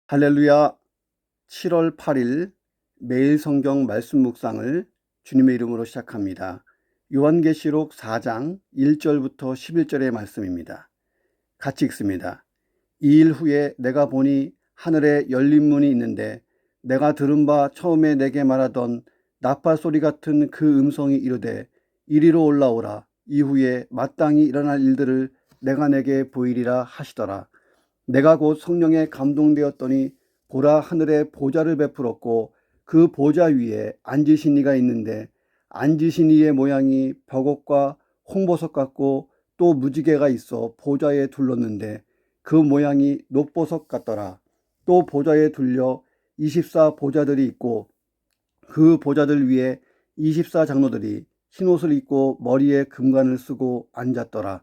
할렐루야. 7월 8일 매일 성경 말씀 묵상을 주님의 이름으로 시작합니다. 요한계시록 4장 1절부터 11절의 말씀입니다. 같이 읽습니다. 이 일 후에 내가 보니 하늘에 열린 문이 있는데 내가 들은 바 처음에 내게 말하던 나팔 소리 같은 그 음성이 이르되 이리로 올라오라. 이후에 마땅히 일어날 일들을 내가 내게 보이리라 하시더라. 내가 곧 성령에 감동되었더니 보라, 하늘에 보좌를 베풀었고 그 보좌 위에 앉으신 이가 있는데 앉으신 이의 모양이 벽옥과 홍보석 같고 또 무지개가 있어 보좌에 둘렀는데 그 모양이 녹보석 같더라. 또 보좌에 둘려 24 보좌들이 있고 그 보좌들 위에 24 장로들이 흰옷을 입고 머리에 금관을 쓰고 앉았더라.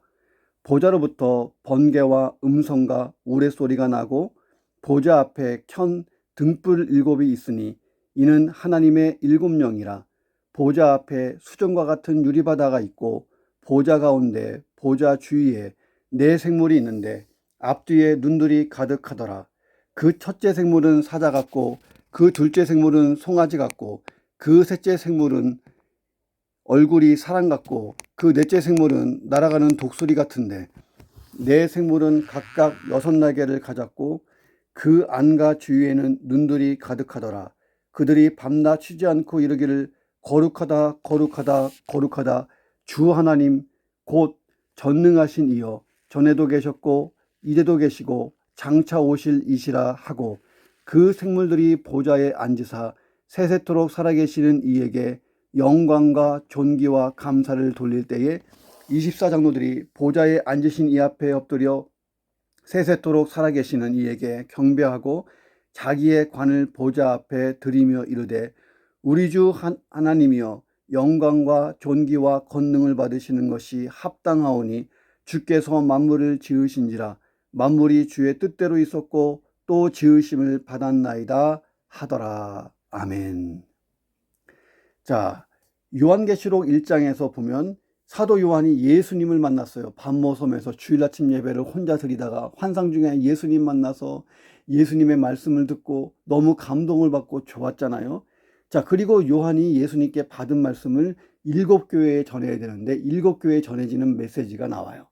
보좌로부터 번개와 음성과 우레소리가 나고 보좌 앞에 켠 등불 7이 있으니 이는 하나님의 7영이라. 보좌 앞에 수정과 같은 유리바다가 있고 보좌 가운데 보좌 주위에 4 생물이 있는데 앞뒤에 눈들이 가득하더라. 그 첫째 생물은 사자 같고 그 둘째 생물은 송아지 같고 그 셋째 생물은 얼굴이 사람 같고 그 넷째 생물은 날아가는 독수리 같은데 4 생물은 각각 6날개를 가졌고 그 안과 주위에는 눈들이 가득하더라. 그들이 밤낮 쉬지 않고 이르기를 거룩하다 거룩하다 거룩하다 주 하나님 곧 전능하신 이여 전에도 계셨고 이제도 계시고 장차 오실 이시라 하고 그 생물들이 보좌에 앉으사 세세토록 살아계시는 이에게 영광과 존귀와 감사를 돌릴 때에 24 장로들이 보좌에 앉으신 이 앞에 엎드려 세세토록 살아계시는 이에게 경배하고 자기의 관을 보좌 앞에 드리며 이르되 우리 주 하나님이여 영광과 존귀와 권능을 받으시는 것이 합당하오니 주께서 만물을 지으신지라. 만물이 주의 뜻대로 있었고 또 지으심을 받았나이다 하더라. 아멘. 자, 요한계시록 1장에서 보면 사도 요한이 예수님을 만났어요. 밤모섬에서 주일 아침 예배를 혼자 드리다가 환상 중에 예수님 만나서 예수님의 말씀을 듣고 너무 감동을 받고 좋았잖아요. 자, 그리고 요한이 예수님께 받은 말씀을 7교회에 전해야 되는데 7교회에 전해지는 메시지가 나와요.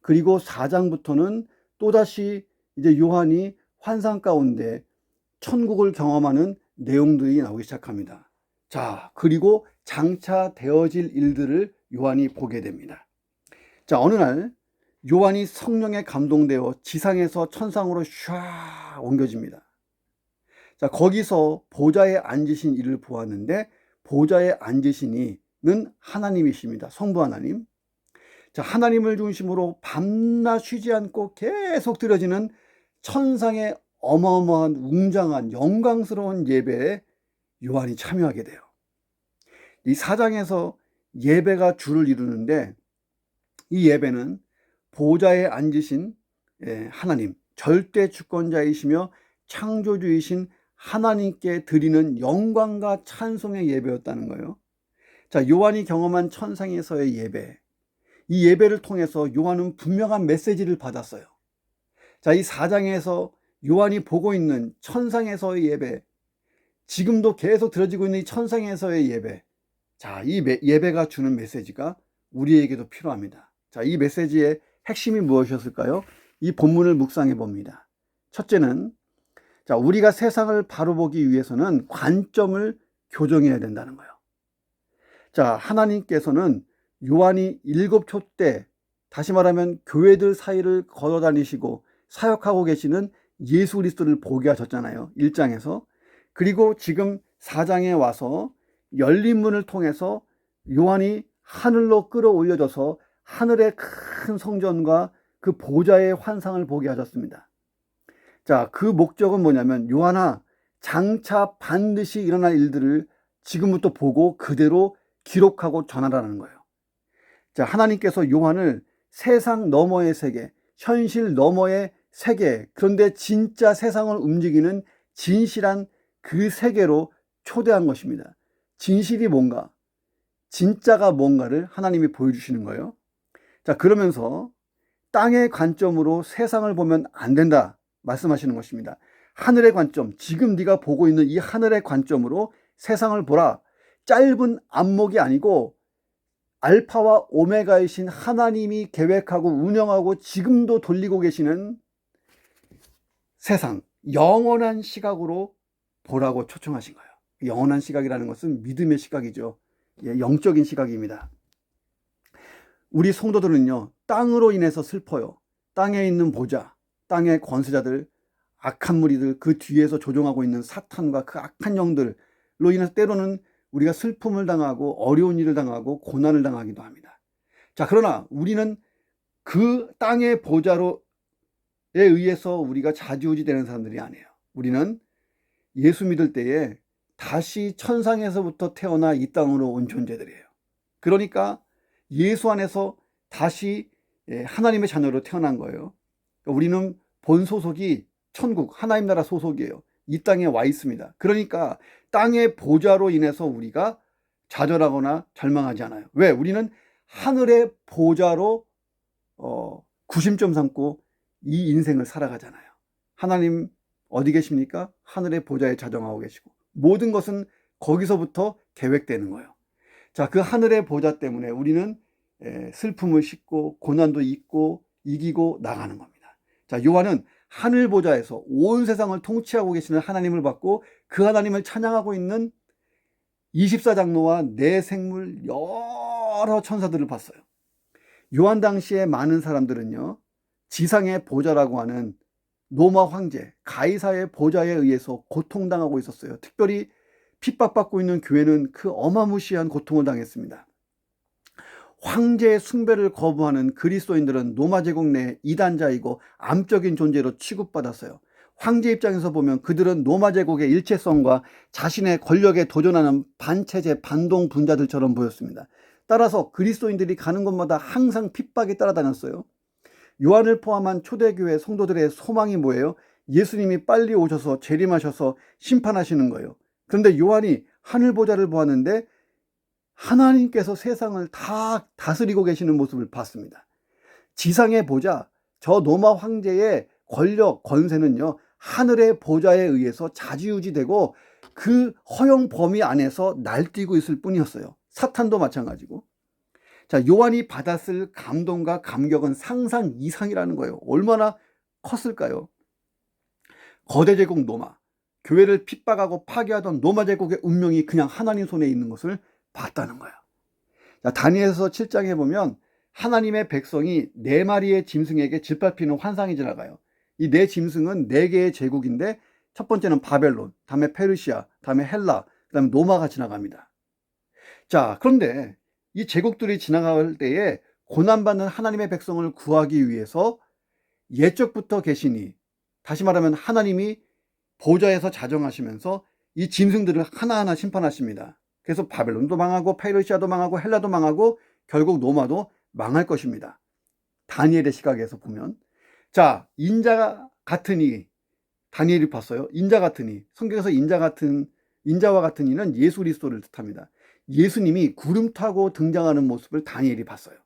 그리고 4장부터는 또다시 이제 요한이 환상 가운데 천국을 경험하는 내용들이 나오기 시작합니다. 자, 그리고 장차 되어질 일들을 요한이 보게 됩니다. 자, 어느 날 요한이 성령에 감동되어 지상에서 천상으로 샤 옮겨집니다. 자, 거기서 보좌에 앉으신 이를 보았는데 보좌에 앉으신 이는 하나님이십니다. 성부 하나님. 자, 하나님을 중심으로 밤낮 쉬지 않고 계속 드려지는 천상의 어마어마한 웅장한 영광스러운 예배에 요한이 참여하게 돼요. 이 4장에서 예배가 주를 이루는데 이 예배는 보좌에 앉으신 하나님, 절대 주권자이시며 창조주이신 하나님께 드리는 영광과 찬송의 예배였다는 거예요. 자, 요한이 경험한 천상에서의 예배, 이 예배를 통해서 요한은 분명한 메시지를 받았어요. 자, 이 4장에서 요한이 보고 있는 천상에서의 예배, 지금도 계속 들어지고 있는 이 천상에서의 예배, 자, 이 예배가 주는 메시지가 우리에게도 필요합니다. 자, 이 메시지의 핵심이 무엇이었을까요? 이 본문을 묵상해 봅니다. 첫째는, 자, 우리가 세상을 바로 보기 위해서는 관점을 교정해야 된다는 거예요. 자, 하나님께서는 요한이 7초 때, 다시 말하면 교회들 사이를 걸어다니시고 사역하고 계시는 예수 그리스도를 보게 하셨잖아요. 1장에서. 그리고 지금 4장에 와서 열린 문을 통해서 요한이 하늘로 끌어올려져서 하늘의 큰 성전과 그 보좌의 환상을 보게 하셨습니다. 자, 그 목적은 뭐냐면 요한아, 장차 반드시 일어날 일들을 지금부터 보고 그대로 기록하고 전하라는 거예요. 자, 하나님께서 요한을 세상 너머의 세계, 현실 너머의 세계, 그런데 진짜 세상을 움직이는 진실한 그 세계로 초대한 것입니다. 진실이 뭔가, 진짜가 뭔가를 하나님이 보여주시는 거예요. 자, 그러면서 땅의 관점으로 세상을 보면 안 된다 말씀하시는 것입니다. 하늘의 관점, 지금 네가 보고 있는 이 하늘의 관점으로 세상을 보라. 짧은 안목이 아니고 알파와 오메가이신 하나님이 계획하고 운영하고 지금도 돌리고 계시는 세상, 영원한 시각으로 보라고 초청하신 거예요. 영원한 시각이라는 것은 믿음의 시각이죠. 영적인 시각입니다. 우리 성도들은요, 땅으로 인해서 슬퍼요. 땅에 있는 보좌, 땅의 권세자들, 악한 무리들, 그 뒤에서 조종하고 있는 사탄과 그 악한 영들로 인해서 때로는 우리가 슬픔을 당하고 어려운 일을 당하고 고난을 당하기도 합니다. 자, 그러나 우리는 그 땅의 보좌로에 의해서 우리가 좌지우지 되는 사람들이 아니에요. 우리는 예수 믿을 때에 다시 천상에서부터 태어나 이 땅으로 온 존재들이에요. 그러니까 예수 안에서 다시 하나님의 자녀로 태어난 거예요. 우리는 본 소속이 천국, 하나님 나라 소속이에요. 이 땅에 와 있습니다. 그러니까 땅의 보좌로 인해서 우리가 좌절하거나 절망하지 않아요. 왜? 우리는 하늘의 보좌로 구심점 삼고 이 인생을 살아가잖아요. 하나님 어디 계십니까? 하늘의 보좌에 자정하고 계시고 모든 것은 거기서부터 계획되는 거예요. 자, 그 하늘의 보좌 때문에 우리는 슬픔을 싣고 고난도 잊고 이기고 나가는 겁니다. 자, 요한은 하늘 보좌에서 온 세상을 통치하고 계시는 하나님을 받고 그 하나님을 찬양하고 있는 24장로와 네 생물 여러 천사들을 봤어요. 요한 당시에 많은 사람들은요, 지상의 보좌라고 하는 로마 황제 가이사의 보좌에 의해서 고통당하고 있었어요. 특별히 핍박받고 있는 교회는 그 어마무시한 고통을 당했습니다. 황제의 숭배를 거부하는 그리스도인들은 로마 제국 내 이단자이고 암적인 존재로 취급받았어요. 황제 입장에서 보면 그들은 로마 제국의 일체성과 자신의 권력에 도전하는 반체제 반동 분자들처럼 보였습니다. 따라서 그리스도인들이 가는 곳마다 항상 핍박이 따라다녔어요. 요한을 포함한 초대교회 성도들의 소망이 뭐예요? 예수님이 빨리 오셔서 재림하셔서 심판하시는 거예요. 그런데 요한이 하늘 보좌를 보았는데 하나님께서 세상을 다 다스리고 계시는 모습을 봤습니다. 지상의 보좌, 저 로마 황제의 권력, 권세는요, 하늘의 보좌에 의해서 좌지우지되고 그 허용 범위 안에서 날뛰고 있을 뿐이었어요. 사탄도 마찬가지고. 자, 요한이 받았을 감동과 감격은 상상 이상이라는 거예요. 얼마나 컸을까요? 거대 제국 로마, 교회를 핍박하고 파괴하던 로마 제국의 운명이 그냥 하나님 손에 있는 것을 봤다는 거예요. 자, 다니엘서 7장에 보면 하나님의 백성이 4마리의 짐승에게 짓밟히는 환상이 지나가요. 이 4짐승은 4개의 제국인데 첫 번째는 바벨론, 다음에 페르시아, 다음에 헬라, 그 다음에 로마가 지나갑니다. 자, 그런데 이 제국들이 지나갈 때에 고난받는 하나님의 백성을 구하기 위해서 옛적부터 계시니, 다시 말하면 하나님이 보좌에서 자정하시면서 이 짐승들을 하나하나 심판하십니다. 그래서 바벨론도 망하고 페르시아도 망하고 헬라도 망하고 결국 로마도 망할 것입니다. 다니엘의 시각에서 보면. 자, 인자 같으니, 다니엘이 봤어요. 인자 같으니, 성경에서 인자와 같은 이는 예수 그리스도를 뜻합니다. 예수님이 구름 타고 등장하는 모습을 다니엘이 봤어요.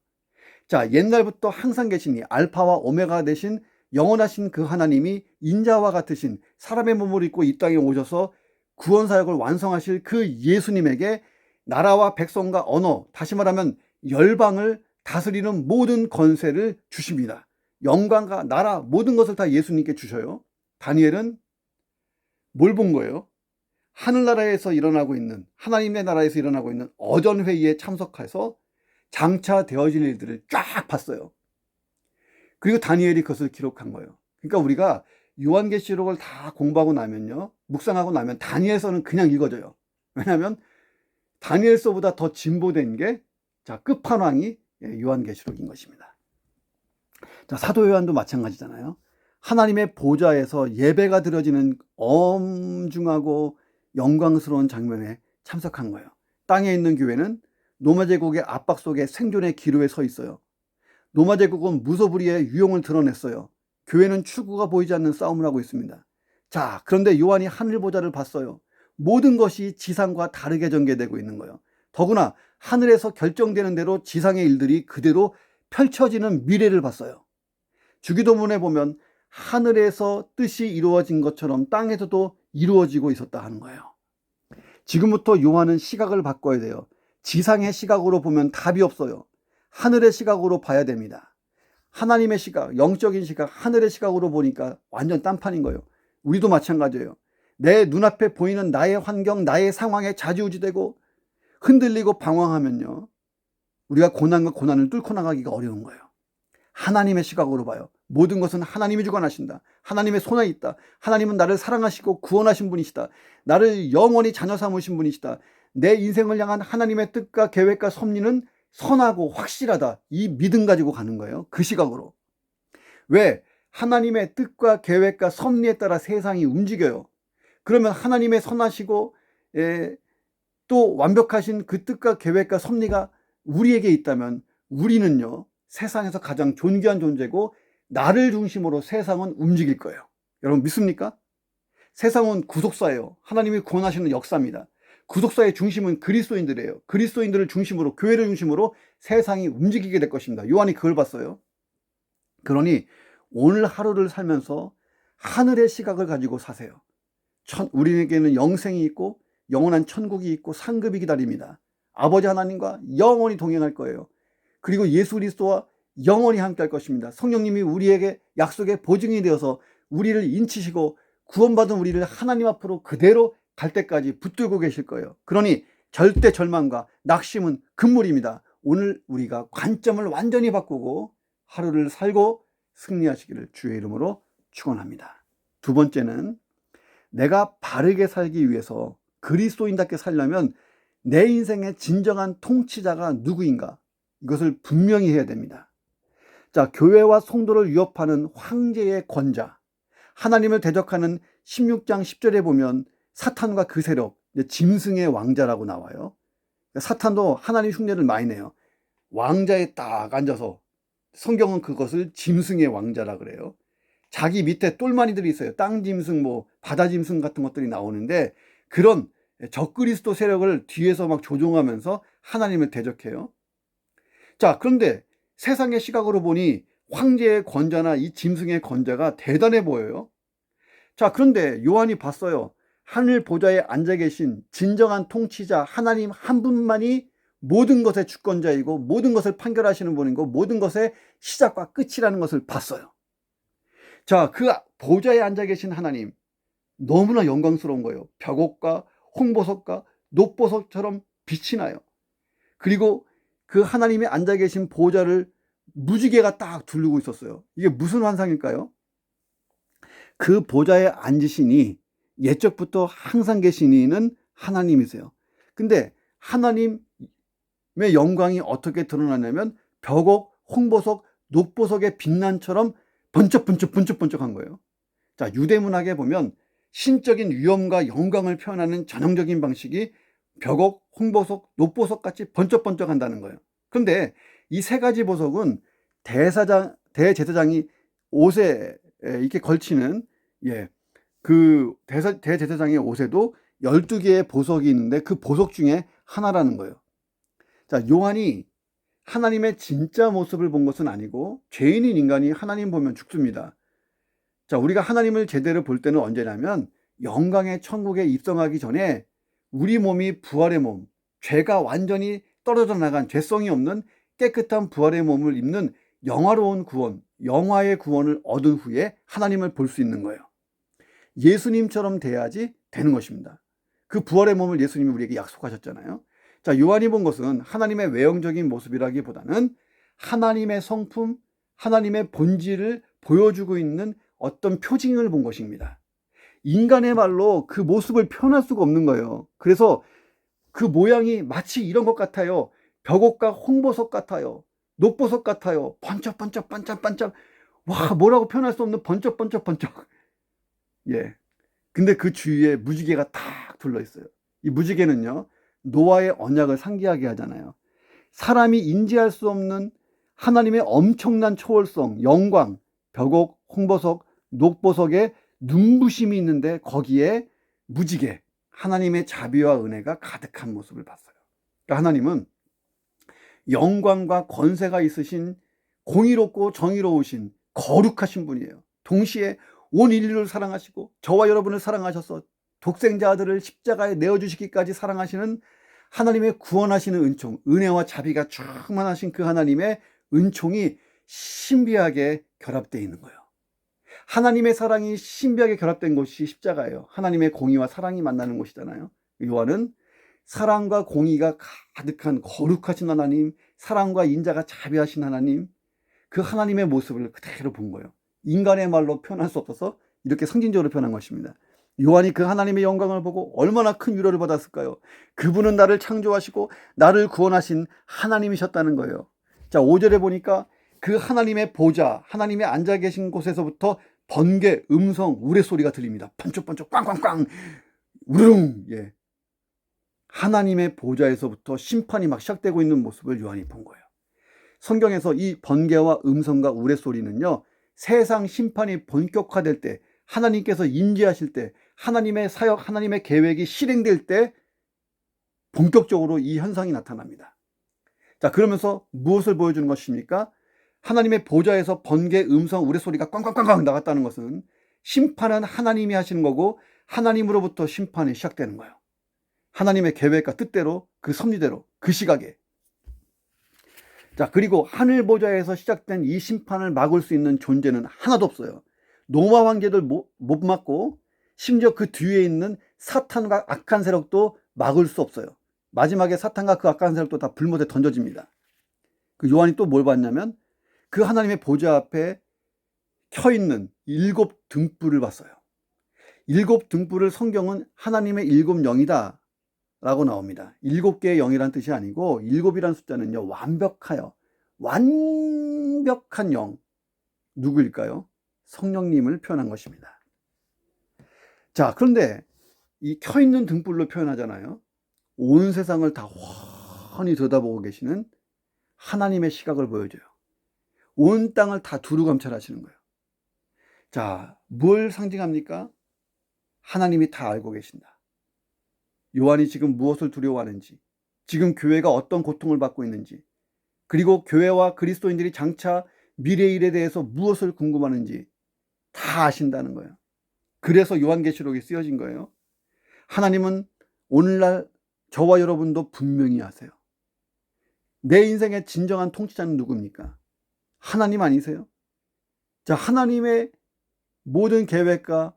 자, 옛날부터 항상 계시니 알파와 오메가 되신 영원하신 그 하나님이 인자와 같으신 사람의 몸을 입고 이 땅에 오셔서 구원 사역을 완성하실 그 예수님에게 나라와 백성과 언어, 다시 말하면 열방을 다스리는 모든 권세를 주십니다. 영광과 나라 모든 것을 다 예수님께 주셔요. 다니엘은 뭘 본 거예요? 하늘나라에서 일어나고 있는, 하나님의 나라에서 일어나고 있는 어전회의에 참석해서 장차 되어질 일들을 쫙 봤어요. 그리고 다니엘이 그것을 기록한 거예요. 그러니까 우리가 요한계시록을 다 공부하고 나면요, 묵상하고 나면 다니엘서는 그냥 읽어져요. 왜냐하면 다니엘서보다 더 진보된 게, 자, 끝판왕이 요한계시록인 것입니다. 자, 사도 요한도 마찬가지잖아요. 하나님의 보좌에서 예배가 드려지는 엄중하고 영광스러운 장면에 참석한 거예요. 땅에 있는 교회는 로마 제국의 압박 속에 생존의 기로에 서 있어요. 로마 제국은 무소불위의 유용을 드러냈어요. 교회는 출구가 보이지 않는 싸움을 하고 있습니다. 자, 그런데 요한이 하늘 보좌를 봤어요. 모든 것이 지상과 다르게 전개되고 있는 거예요. 더구나 하늘에서 결정되는 대로 지상의 일들이 그대로 펼쳐지는 미래를 봤어요. 주기도문에 보면 하늘에서 뜻이 이루어진 것처럼 땅에서도 이루어지고 있었다 하는 거예요. 지금부터 요한은 시각을 바꿔야 돼요. 지상의 시각으로 보면 답이 없어요. 하늘의 시각으로 봐야 됩니다. 하나님의 시각, 영적인 시각, 하늘의 시각으로 보니까 완전 딴판인 거예요. 우리도 마찬가지예요. 내 눈앞에 보이는 나의 환경, 나의 상황에 좌지우지되고 흔들리고 방황하면요, 우리가 고난과 고난을 뚫고 나가기가 어려운 거예요. 하나님의 시각으로 봐요. 모든 것은 하나님이 주관하신다. 하나님의 손에 있다. 하나님은 나를 사랑하시고 구원하신 분이시다. 나를 영원히 자녀 삼으신 분이시다. 내 인생을 향한 하나님의 뜻과 계획과 섭리는 선하고 확실하다. 이 믿음 가지고 가는 거예요. 그 시각으로. 왜? 하나님의 뜻과 계획과 섭리에 따라 세상이 움직여요. 그러면 하나님의 선하시고 또 완벽하신 그 뜻과 계획과 섭리가 우리에게 있다면 우리는요, 세상에서 가장 존귀한 존재고 나를 중심으로 세상은 움직일 거예요. 여러분 믿습니까? 세상은 구속사예요. 하나님이 구원하시는 역사입니다. 구속사의 중심은 그리스도인들이에요. 그리스도인들을 중심으로, 교회를 중심으로 세상이 움직이게 될 것입니다. 요한이 그걸 봤어요. 그러니 오늘 하루를 살면서 하늘의 시각을 가지고 사세요. 우리에게는 영생이 있고 영원한 천국이 있고 상급이 기다립니다. 아버지 하나님과 영원히 동행할 거예요. 그리고 예수 그리스도와 영원히 함께 할 것입니다. 성령님이 우리에게 약속의 보증이 되어서 우리를 인치시고 구원받은 우리를 하나님 앞으로 그대로 갈 때까지 붙들고 계실 거예요. 그러니 절대 절망과 낙심은 금물입니다. 오늘 우리가 관점을 완전히 바꾸고 하루를 살고 승리하시기를 주의 이름으로 축원합니다. 두 번째는 내가 바르게 살기 위해서 그리스도인답게 살려면 내 인생의 진정한 통치자가 누구인가? 이것을 분명히 해야 됩니다. 자, 교회와 성도를 위협하는 황제의 권자, 하나님을 대적하는 16장 10절에 보면 사탄과 그 세력, 짐승의 왕자라고 나와요. 사탄도 하나님 흉내를 많이 내요. 왕자에 딱 앉아서 성경은 그것을 짐승의 왕자라 그래요. 자기 밑에 똘마니들이 있어요. 땅 짐승, 바다 짐승 같은 것들이 나오는데 그런 적그리스도 세력을 뒤에서 막 조종하면서 하나님을 대적해요. 자, 그런데 세상의 시각으로 보니 황제의 권자나 이 짐승의 권자가 대단해 보여요. 자, 그런데 요한이 봤어요. 하늘 보좌에 앉아 계신 진정한 통치자 하나님 한 분만이 모든 것의 주권자이고 모든 것을 판결하시는 분이고 모든 것의 시작과 끝이라는 것을 봤어요. 자, 그 보좌에 앉아 계신 하나님 너무나 영광스러운 거예요. 벽옥과 홍보석과 녹보석처럼 빛이 나요. 그리고 그 하나님이 앉아 계신 보좌를 무지개가 딱 두르고 있었어요. 이게 무슨 환상일까요? 그 보좌에 앉으시니 옛적부터 항상 계신 이는 하나님이세요. 근데 하나님의 영광이 어떻게 드러나냐면 벽옥, 홍보석, 녹보석의 빛난처럼 번쩍번쩍한 거예요. 자, 유대문학에 보면 신적인 위엄과 영광을 표현하는 전형적인 방식이 벽옥, 홍보석, 녹보석 같이 번쩍번쩍한다는 거예요. 그런데 이 세 가지 보석은 대제사장이 옷에 이렇게 걸치는 그 대제사장의 옷에도 12개의 보석이 있는데 그 보석 중에 하나라는 거예요. 자, 요한이 하나님의 진짜 모습을 본 것은 아니고 죄인인 인간이 하나님 보면 죽습니다. 자, 우리가 하나님을 제대로 볼 때는 언제냐면 영광의 천국에 입성하기 전에 우리 몸이 부활의 몸, 죄가 완전히 떨어져 나간 죄성이 없는 깨끗한 부활의 몸을 입는 영화로운 구원, 영화의 구원을 얻은 후에 하나님을 볼 수 있는 거예요. 예수님처럼 돼야지 되는 것입니다. 그 부활의 몸을 예수님이 우리에게 약속하셨잖아요. 자, 요한이 본 것은 하나님의 외형적인 모습이라기보다는 하나님의 성품, 하나님의 본질을 보여주고 있는 어떤 표징을 본 것입니다. 인간의 말로 그 모습을 표현할 수가 없는 거예요. 그래서 그 모양이 마치 이런 것 같아요. 벽옥과 홍보석 같아요. 녹보석 같아요. 번쩍번쩍 반짝반짝. 와, 뭐라고 표현할 수 없는 번쩍번쩍. 근데 그 주위에 무지개가 탁 둘러 있어요. 이 무지개는요, 노아의 언약을 상기하게 하잖아요. 사람이 인지할 수 없는 하나님의 엄청난 초월성, 영광, 벽옥, 홍보석, 녹보석에 눈부심이 있는데 거기에 무지개, 하나님의 자비와 은혜가 가득한 모습을 봤어요. 그러니까 하나님은 영광과 권세가 있으신 공의롭고 정의로우신 거룩하신 분이에요. 동시에 온 인류를 사랑하시고 저와 여러분을 사랑하셔서 독생자 아들을 십자가에 내어주시기까지 사랑하시는 하나님의 구원하시는 은총, 은혜와 자비가 충만하신 그 하나님의 은총이 신비하게 결합되어 있는 거예요. 하나님의 사랑이 신비하게 결합된 곳이 십자가예요. 하나님의 공의와 사랑이 만나는 곳이잖아요. 요한은 사랑과 공의가 가득한 거룩하신 하나님, 사랑과 인자가 자비하신 하나님, 그 하나님의 모습을 그대로 본 거예요. 인간의 말로 표현할 수 없어서 이렇게 상징적으로 표현한 것입니다. 요한이 그 하나님의 영광을 보고 얼마나 큰 위로를 받았을까요? 그분은 나를 창조하시고 나를 구원하신 하나님이셨다는 거예요. 자, 5절에 보니까 그 하나님의 보좌, 하나님의 앉아 계신 곳에서부터 번개, 음성, 우레소리가 들립니다. 번쩍번쩍 꽝꽝꽝 우르릉. 예. 하나님의 보좌에서부터 심판이 막 시작되고 있는 모습을 요한이 본 거예요. 성경에서 이 번개와 음성과 우레소리는요, 세상 심판이 본격화될 때, 하나님께서 임재하실 때, 하나님의 사역, 하나님의 계획이 실행될 때 본격적으로 이 현상이 나타납니다. 자, 그러면서 무엇을 보여주는 것입니까? 하나님의 보좌에서 번개, 음성, 우레소리가 꽝꽝꽝꽝 나갔다는 것은 심판은 하나님이 하시는 거고 하나님으로부터 심판이 시작되는 거예요. 하나님의 계획과 뜻대로, 그 섭리대로, 그 시각에. 자, 그리고 하늘 보좌에서 시작된 이 심판을 막을 수 있는 존재는 하나도 없어요. 노마 황제들 못 막고 심지어 그 뒤에 있는 사탄과 악한 세력도 막을 수 없어요. 마지막에 사탄과 그 악한 세력도 다 불못에 던져집니다. 그 요한이 또 뭘 봤냐면 그 하나님의 보좌 앞에 켜있는 7 등불을 봤어요. 7 등불을 성경은 하나님의 7 영이다 라고 나옵니다. 7개의 영이란 뜻이 아니고 7이라는 숫자는요, 완벽한 영. 누구일까요? 성령님을 표현한 것입니다. 자, 그런데 이 켜있는 등불로 표현하잖아요. 온 세상을 다 훤히 들여다보고 계시는 하나님의 시각을 보여줘요. 온 땅을 다 두루감찰하시는 거예요. 자, 뭘 상징합니까? 하나님이 다 알고 계신다. 요한이 지금 무엇을 두려워하는지, 지금 교회가 어떤 고통을 받고 있는지, 그리고 교회와 그리스도인들이 장차 미래의 일에 대해서 무엇을 궁금하는지 다 아신다는 거예요. 그래서 요한계시록이 쓰여진 거예요. 하나님은 오늘날 저와 여러분도 분명히 아세요. 내 인생의 진정한 통치자는 누굽니까? 하나님 아니세요? 자, 하나님의 모든 계획과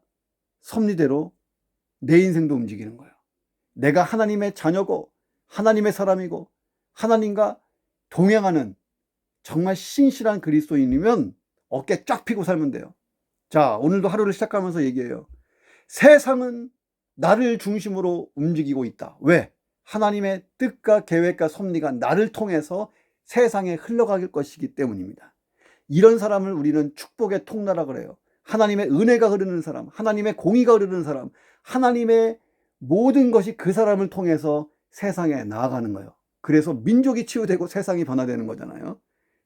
섭리대로 내 인생도 움직이는 거예요. 내가 하나님의 자녀고 하나님의 사람이고 하나님과 동행하는 정말 신실한 그리스도인이면 어깨 쫙 펴고 살면 돼요. 자, 오늘도 하루를 시작하면서 얘기해요. 세상은 나를 중심으로 움직이고 있다. 왜? 하나님의 뜻과 계획과 섭리가 나를 통해서 세상에 흘러갈 것이기 때문입니다. 이런 사람을 우리는 축복의 통로라 그래요. 하나님의 은혜가 흐르는 사람, 하나님의 공의가 흐르는 사람, 하나님의 모든 것이 그 사람을 통해서 세상에 나아가는 거예요. 그래서 민족이 치유되고 세상이 변화되는 거잖아요.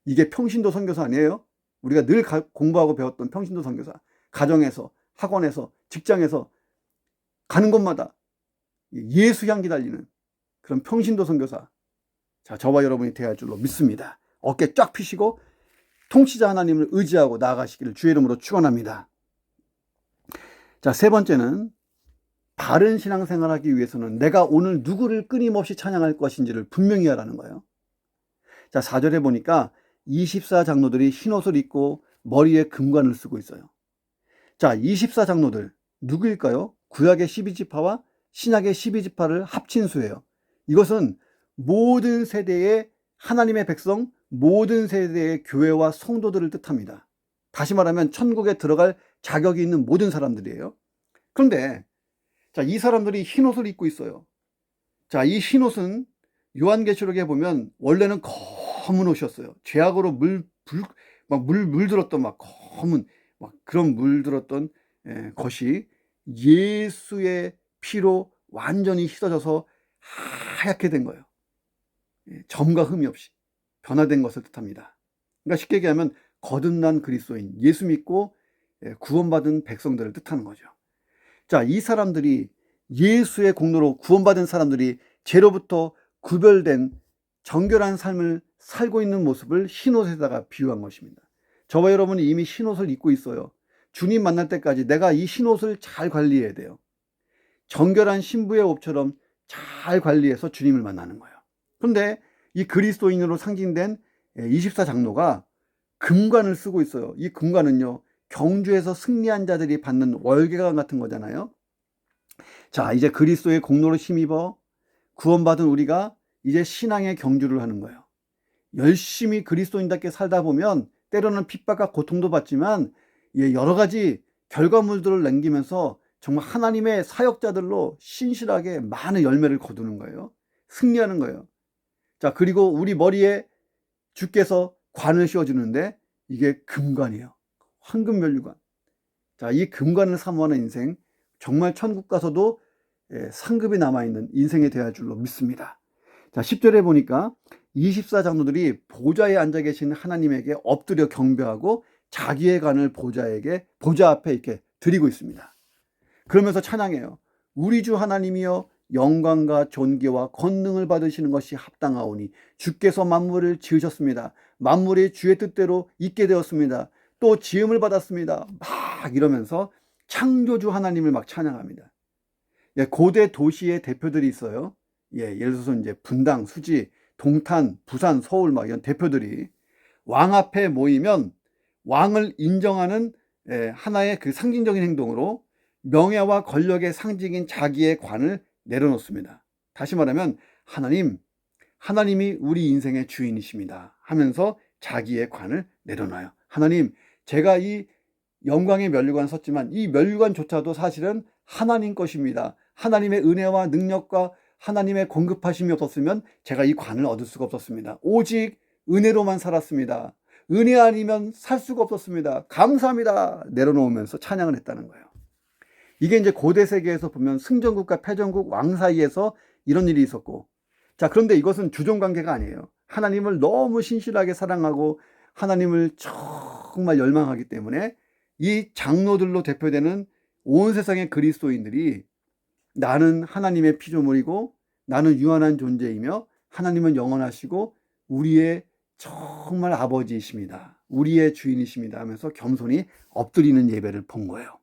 이게 평신도 선교사 아니에요? 우리가 늘 공부하고 배웠던 평신도 선교사. 가정에서, 학원에서, 직장에서 가는 곳마다 예수 향기 달리는 그런 평신도 선교사. 자, 저와 여러분이 되어야 할 줄로 믿습니다. 어깨 쫙 펴시고 통치자 하나님을 의지하고 나아가시기를 주의 이름으로 축원합니다. 자, 세 번째는 바른 신앙생활하기 위해서는 내가 오늘 누구를 끊임없이 찬양할 것인지를 분명히 하라는 거예요. 자, 4절에 보니까 24장로들이 흰옷을 입고 머리에 금관을 쓰고 있어요. 자, 24장로들 누구일까요? 구약의 12지파와 신약의 12지파를 합친 수예요. 이것은 모든 세대의 하나님의 백성, 모든 세대의 교회와 성도들을 뜻합니다. 다시 말하면 천국에 들어갈 자격이 있는 모든 사람들이에요. 그런데 자, 이 사람들이 흰옷을 입고 있어요. 자, 이 흰옷은 요한계시록에 보면 원래는 검은 옷이었어요. 죄악으로 물들었던 막 검은 막 그런 물들었던 것이 예수의 피로 완전히 씻어져서 하얗게 된 거예요. 점과 흠이 없이 변화된 것을 뜻합니다. 그러니까 쉽게 얘기하면 거듭난 그리스도인, 예수 믿고 구원받은 백성들을 뜻하는 거죠. 자, 이 사람들이 예수의 공로로 구원받은 사람들이 죄로부터 구별된 정결한 삶을 살고 있는 모습을 흰옷에다가 비유한 것입니다. 저와 여러분이 이미 흰옷을 입고 있어요. 주님 만날 때까지 내가 이 흰옷을 잘 관리해야 돼요. 정결한 신부의 옷처럼 잘 관리해서 주님을 만나는 거예요. 그런데 이 그리스도인으로 상징된 24장로가 금관을 쓰고 있어요. 이 금관은요, 경주에서 승리한 자들이 받는 월계관 같은 거잖아요. 자, 이제 그리스도의 공로로 힘입어 구원받은 우리가 이제 신앙의 경주를 하는 거예요. 열심히 그리스도인답게 살다 보면 때로는 핍박과 고통도 받지만 여러 가지 결과물들을 남기면서 정말 하나님의 사역자들로 신실하게 많은 열매를 거두는 거예요. 승리하는 거예요. 자, 그리고 우리 머리에 주께서 관을 씌워주는데 이게 금관이에요. 황금면류관. 자, 이 금관을 사모하는 인생, 정말 천국 가서도 상급이 남아있는 인생이 되어야 줄로 믿습니다. 자, 10절에 보니까 24장로들이 보좌에 앉아 계신 하나님에게 엎드려 경배하고 자기의 관을 보좌 앞에 이렇게 드리고 있습니다. 그러면서 찬양해요. 우리 주 하나님이여, 영광과 존귀와 권능을 받으시는 것이 합당하오니 주께서 만물을 지으셨습니다. 만물이 주의 뜻대로 있게 되었습니다. 또 지음을 받았습니다. 막 이러면서 창조주 하나님을 막 찬양합니다. 고대 도시의 대표들이 있어요. 예를 들어서 이제 분당, 수지, 동탄, 부산, 서울 막 이런 대표들이 왕 앞에 모이면 왕을 인정하는 하나의 그 상징적인 행동으로 명예와 권력의 상징인 자기의 관을 내려놓습니다. 다시 말하면 하나님이 우리 인생의 주인이십니다 하면서 자기의 관을 내려놔요. 하나님, 제가 이 영광의 면류관 섰지만 이 면류관조차도 사실은 하나님 것입니다. 하나님의 은혜와 능력과 하나님의 공급하심이 없었으면 제가 이 관을 얻을 수가 없었습니다. 오직 은혜로만 살았습니다. 은혜 아니면 살 수가 없었습니다. 감사합니다. 내려놓으면서 찬양을 했다는 거예요. 이게 이제 고대 세계에서 보면 승전국과 패전국 왕 사이에서 이런 일이 있었고, 자, 그런데 이것은 주종 관계가 아니에요. 하나님을 너무 신실하게 사랑하고 하나님을 정말 열망하기 때문에 이 장로들로 대표되는 온 세상의 그리스도인들이 나는 하나님의 피조물이고 나는 유한한 존재이며 하나님은 영원하시고 우리의 정말 아버지이십니다. 우리의 주인이십니다 하면서 겸손히 엎드리는 예배를 본 거예요.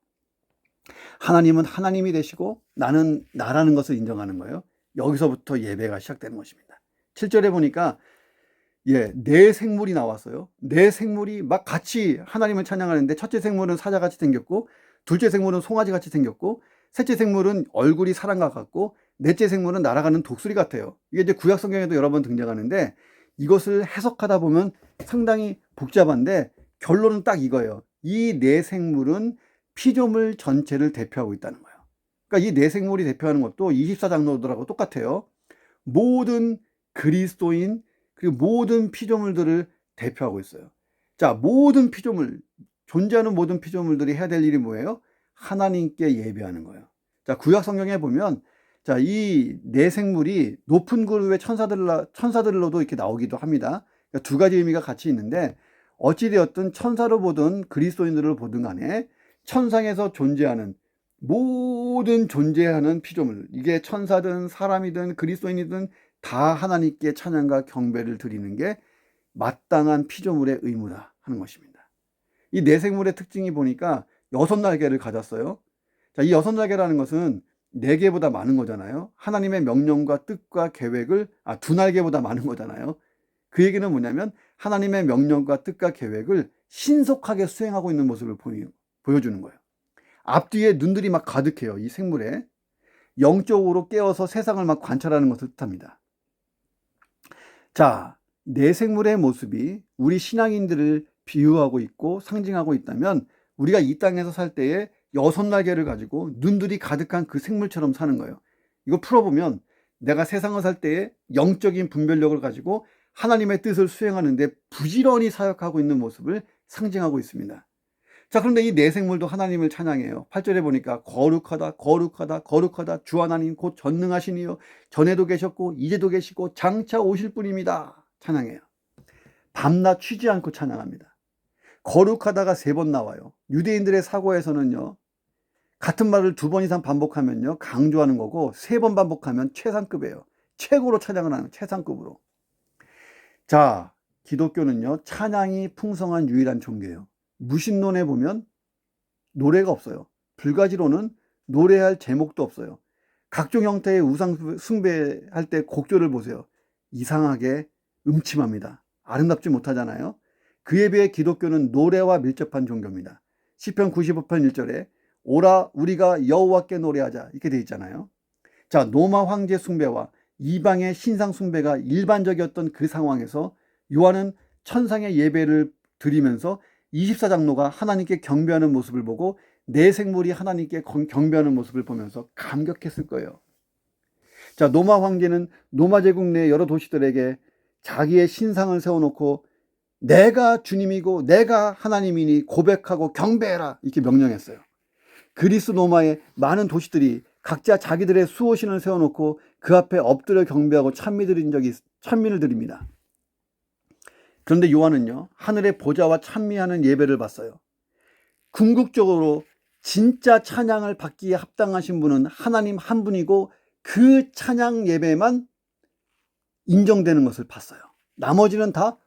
하나님은 하나님이 되시고 나는 나라는 것을 인정하는 거예요. 여기서부터 예배가 시작되는 것입니다. 7절에 보니까 네 생물이 나왔어요. 네 생물이 막 같이 하나님을 찬양하는데 첫째 생물은 사자같이 생겼고 둘째 생물은 송아지같이 생겼고 셋째 생물은 얼굴이 사람과 같고 넷째 생물은 날아가는 독수리 같아요. 이게 이제 구약 성경에도 여러 번 등장하는데 이것을 해석하다 보면 상당히 복잡한데 결론은 딱 이거예요. 이 네 생물은 피조물 전체를 대표하고 있다는 거예요. 그러니까 이 네 생물이 대표하는 것도 24장로들하고 똑같아요. 모든 그리스도인 그리고 모든 피조물들을 대표하고 있어요. 자, 모든 피조물, 존재하는 모든 피조물들이 해야 될 일이 뭐예요? 하나님께 예배하는 거예요. 자, 구약 성경에 보면 자, 이 네 생물이 높은 그룹의 천사들로도 이렇게 나오기도 합니다. 그러니까 두 가지 의미가 같이 있는데 어찌되었든 천사로 보든 그리스도인들을 보든 간에 천상에서 존재하는 모든 존재하는 피조물, 이게 천사든 사람이든 그리스도인이든 다 하나님께 찬양과 경배를 드리는 게 마땅한 피조물의 의무다 하는 것입니다. 이 네 생물의 특징이 보니까 6날개를 가졌어요. 자, 이 6날개라는 것은 4개보다 많은 거잖아요. 하나님의 명령과 뜻과 계획을 2날개보다 많은 거잖아요. 그 얘기는 뭐냐면 하나님의 명령과 뜻과 계획을 신속하게 수행하고 있는 모습을 보여주는 거예요. 앞뒤에 눈들이 막 가득해요. 이 생물에 영적으로 깨어서 세상을 막 관찰하는 것을 뜻합니다. 자, 네 생물의 모습이 우리 신앙인들을 비유하고 있고 상징하고 있다면 우리가 이 땅에서 살 때에 6날개를 가지고 눈들이 가득한 그 생물처럼 사는 거예요. 이거 풀어보면 내가 세상을 살 때에 영적인 분별력을 가지고 하나님의 뜻을 수행하는데 부지런히 사역하고 있는 모습을 상징하고 있습니다. 자, 그런데 이 네 생물도 하나님을 찬양해요. 8절에 보니까 거룩하다 거룩하다 거룩하다 주 하나님 곧 전능하시니요 전에도 계셨고 이제도 계시고 장차 오실 분입니다. 찬양해요. 밤낮 쉬지 않고 찬양합니다. 거룩하다가 3번 나와요. 유대인들의 사고에서는요, 같은 말을 2번 이상 반복하면요 강조하는 거고 3번 반복하면 최상급이에요. 최고로 찬양을 하는 최상급으로. 자, 기독교는요 찬양이 풍성한 유일한 종교예요. 무신론에 보면 노래가 없어요. 불가지로는 노래할 제목도 없어요. 각종 형태의 우상 숭배할 때 곡조를 보세요. 이상하게 음침합니다. 아름답지 못하잖아요. 그에 비해 기독교는 노래와 밀접한 종교입니다. 시편 95편 1절에 오라 우리가 여호와께 노래하자 이렇게 돼 있잖아요. 자, 로마 황제 숭배와 이방의 신상 숭배가 일반적이었던 그 상황에서 요한은 천상의 예배를 드리면서 24장로가 하나님께 경배하는 모습을 보고 내 생물이 하나님께 경배하는 모습을 보면서 감격했을 거예요. 자, 로마 황제는 로마 제국 내 여러 도시들에게 자기의 신상을 세워놓고 내가 주님이고 내가 하나님이니 고백하고 경배해라 이렇게 명령했어요. 그리스 로마의 많은 도시들이 각자 자기들의 수호신을 세워놓고 그 앞에 엎드려 경배하고 찬미를 드립니다. 그런데 요한은요, 하늘의 보좌와 찬미하는 예배를 봤어요. 궁극적으로 진짜 찬양을 받기에 합당하신 분은 하나님 한 분이고 그 찬양 예배만 인정되는 것을 봤어요. 나머지는 다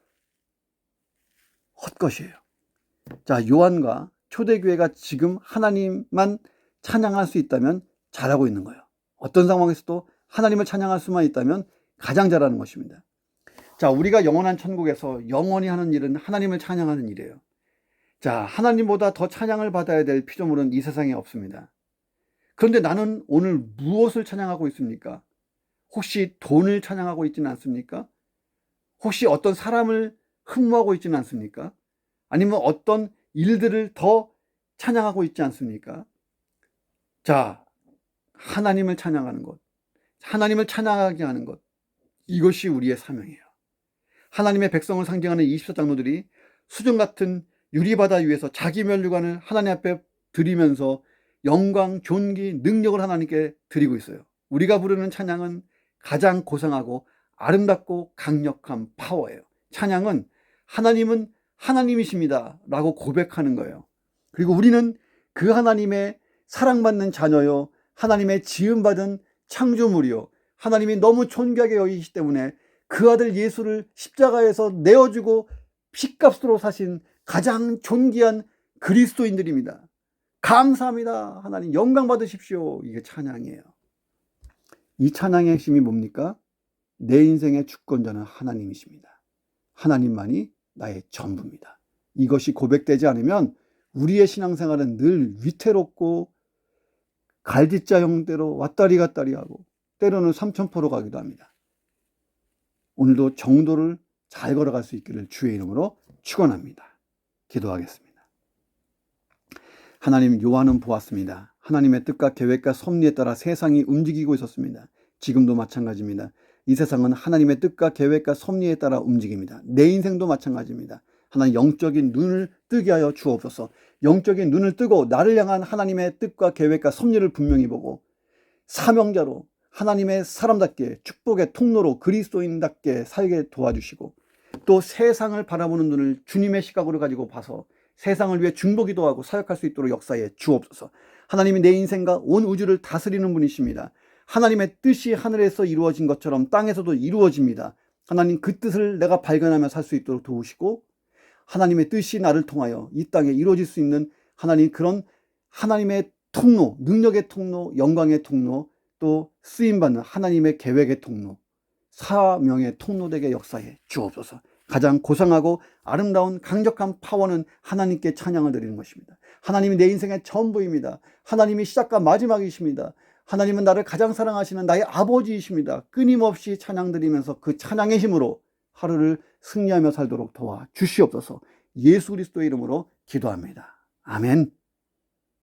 헛것이에요. 자, 요한과 초대교회가 지금 하나님만 찬양할 수 있다면 잘하고 있는 거예요. 어떤 상황에서도 하나님을 찬양할 수만 있다면 가장 잘하는 것입니다. 자, 우리가 영원한 천국에서 영원히 하는 일은 하나님을 찬양하는 일이에요. 자, 하나님보다 더 찬양을 받아야 될 피조물은 이 세상에 없습니다. 그런데 나는 오늘 무엇을 찬양하고 있습니까? 혹시 돈을 찬양하고 있지는 않습니까? 혹시 어떤 사람을 흠모하고 있지는 않습니까? 아니면 어떤 일들을 더 찬양하고 있지 않습니까? 자, 하나님을 찬양하는 것, 하나님을 찬양하게 하는 것, 이것이 우리의 사명이에요. 하나님의 백성을 상징하는 24장로들이 수정 같은 유리바다 위에서 자기 면류관을 하나님 앞에 드리면서 영광, 존귀, 능력을 하나님께 드리고 있어요. 우리가 부르는 찬양은 가장 고상하고 아름답고 강력한 파워예요. 찬양은 하나님은 하나님이십니다 라고 고백하는 거예요. 그리고 우리는 그 하나님의 사랑받는 자녀요, 하나님의 지음받은 창조물이요, 하나님이 너무 존귀하게 여기시기 때문에 그 아들 예수를 십자가에서 내어주고 피값으로 사신 가장 존귀한 그리스도인들입니다. 감사합니다. 하나님 영광 받으십시오. 이게 찬양이에요. 이 찬양의 핵심이 뭡니까? 내 인생의 주권자는 하나님이십니다. 하나님만이 나의 전부입니다. 이것이 고백되지 않으면 우리의 신앙생활은 늘 위태롭고 갈짓자 형태로 왔다리 갔다리 하고 때로는 삼천포로 가기도 합니다. 오늘도 정도를 잘 걸어갈 수 있기를 주의 이름으로 축원합니다. 기도하겠습니다. 하나님, 요한은 보았습니다. 하나님의 뜻과 계획과 섭리에 따라 세상이 움직이고 있었습니다. 지금도 마찬가지입니다. 이 세상은 하나님의 뜻과 계획과 섭리에 따라 움직입니다. 내 인생도 마찬가지입니다. 하나님, 영적인 눈을 뜨게 하여 주옵소서. 영적인 눈을 뜨고 나를 향한 하나님의 뜻과 계획과 섭리를 분명히 보고 사명자로 하나님의 사람답게 축복의 통로로 그리스도인답게 살게 도와주시고 또 세상을 바라보는 눈을 주님의 시각으로 가지고 봐서 세상을 위해 중보기도하고 사역할 수 있도록 역사에 주옵소서. 하나님이 내 인생과 온 우주를 다스리는 분이십니다. 하나님의 뜻이 하늘에서 이루어진 것처럼 땅에서도 이루어집니다. 하나님, 그 뜻을 내가 발견하며 살 수 있도록 도우시고 하나님의 뜻이 나를 통하여 이 땅에 이루어질 수 있는 하나님, 그런 하나님의 통로, 능력의 통로, 영광의 통로, 또 쓰임받는 하나님의 계획의 통로, 사명의 통로되게 역사에 주옵소서. 가장 고상하고 아름다운 강력한 파워는 하나님께 찬양을 드리는 것입니다. 하나님이 내 인생의 전부입니다. 하나님이 시작과 마지막이십니다. 하나님은 나를 가장 사랑하시는 나의 아버지이십니다. 끊임없이 찬양 드리면서 그 찬양의 힘으로 하루를 승리하며 살도록 도와 주시옵소서. 예수 그리스도의 이름으로 기도합니다. 아멘.